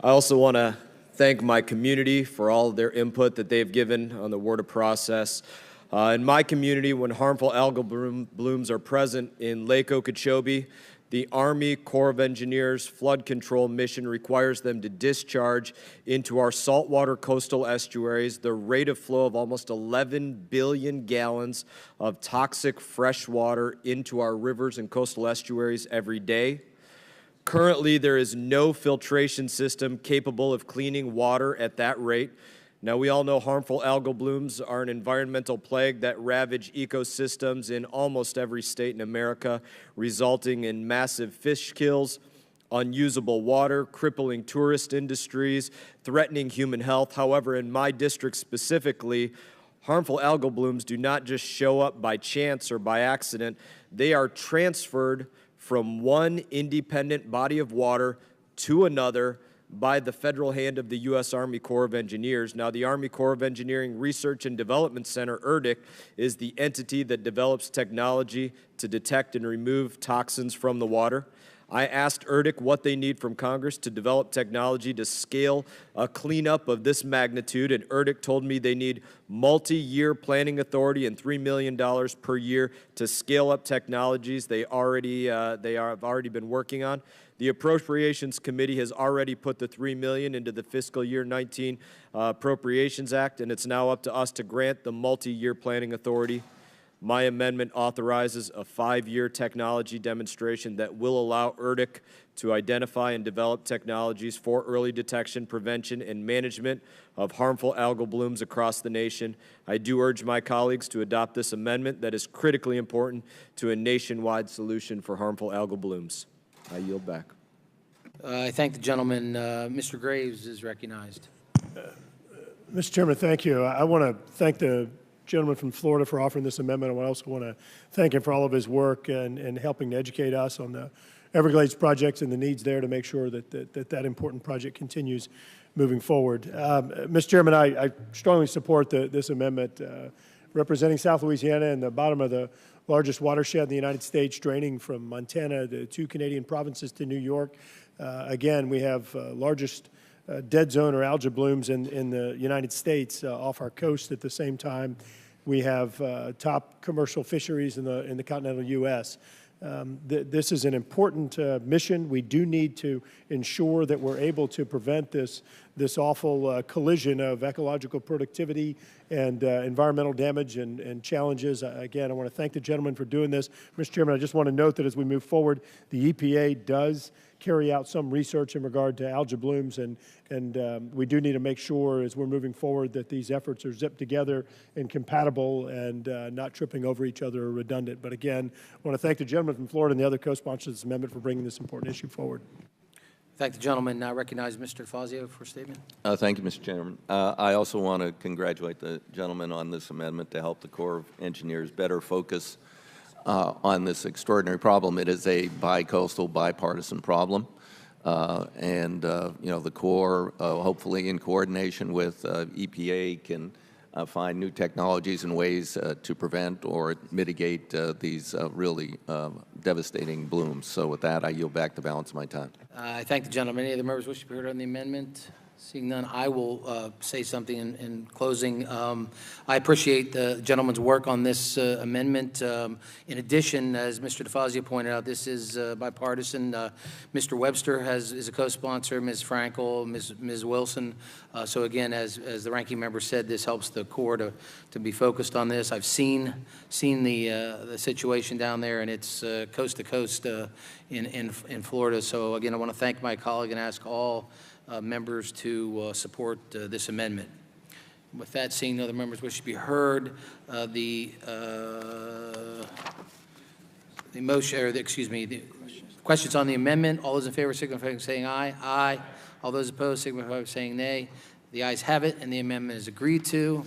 I also want to thank my community for all of their input that they've given on the water process. In my community, when harmful algal blooms are present in Lake Okeechobee, the Army Corps of Engineers flood control mission requires them to discharge into our saltwater coastal estuaries the rate of flow of almost 11 billion gallons of toxic fresh water into our rivers and coastal estuaries every day. Currently, there is no filtration system capable of cleaning water at that rate. Now, we all know harmful algal blooms are an environmental plague that ravage ecosystems in almost every state in America, resulting in massive fish kills, unusable water, crippling tourist industries, threatening human health. However, in my district specifically, harmful algal blooms do not just show up by chance or by accident. They are transferred from one independent body of water to another by the federal hand of the U.S. Army Corps of Engineers. Now, the Army Corps of Engineering Research and Development Center, ERDIC, is the entity that develops technology to detect and remove toxins from the water. I asked ERDIC what they need from Congress to develop technology to scale a cleanup of this magnitude, and ERDIC told me they need multi-year planning authority and $3 million per year to scale up technologies they have already been working on. The Appropriations Committee has already put the $3 million into the fiscal year 19 Appropriations Act, and it's now up to us to grant the multi-year planning authority. My amendment authorizes a 5-year technology demonstration that will allow ERDIC to identify and develop technologies for early detection, prevention, and management of harmful algal blooms across the nation. I do urge my colleagues to adopt this amendment that is critically important to a nationwide solution for harmful algal blooms. I yield back. I thank the gentleman. Mr. Graves is recognized. Mr. Chairman, thank you. I want to thank the gentleman from Florida for offering this amendment. I also want to thank him for all of his work and helping to educate us on the Everglades projects and the needs there to make sure that important project continues moving forward. Mr. Chairman, I strongly support this amendment. Representing South Louisiana and the bottom of the largest watershed in the United States, draining from Montana, the 2 Canadian provinces to New York. Again, we have largest dead zone or algal blooms in the United States off our coast. At the same time, we have top commercial fisheries in the continental U.S. This is an important mission. We do need to ensure that we're able to prevent this awful collision of ecological productivity and environmental damage and challenges. Again, I want to thank the gentleman for doing this. Mr. Chairman, I just want to note that as we move forward, the EPA does carry out some research in regard to algal blooms, and we do need to make sure as we're moving forward that these efforts are zipped together and compatible and not tripping over each other or redundant. But again, I want to thank the gentleman from Florida and the other co-sponsors of this amendment for bringing this important issue forward. Thank the gentleman. Now recognize Mr. DeFazio for a statement. Thank you, Mr. Chairman. I also want to congratulate the gentleman on this amendment to help the Corps of Engineers better focus on this extraordinary problem. It is a bi-coastal, bipartisan problem, and the Corps, hopefully in coordination with EPA, can find new technologies and ways to prevent or mitigate these really devastating blooms. So with that, I yield back the balance of my time. I thank the gentleman. Any other members wish to be heard on the amendment? Seeing none, I will say something in closing. I appreciate the gentleman's work on this amendment. In addition, as Mr. DeFazio pointed out, this is bipartisan. Mr. Webster is a co-sponsor, Ms. Frankel, Ms. Wilson. So again, as the ranking member said, this helps the Corps to be focused on this. I've seen the situation down there, and it's coast to coast in Florida. So again, I want to thank my colleague and ask all members to support this amendment. With that, seeing no other members wish to be heard, the motion, or the questions on the amendment. All those in favor signify by saying aye. Aye. All those opposed signify by saying nay. The ayes have it, and the amendment is agreed to.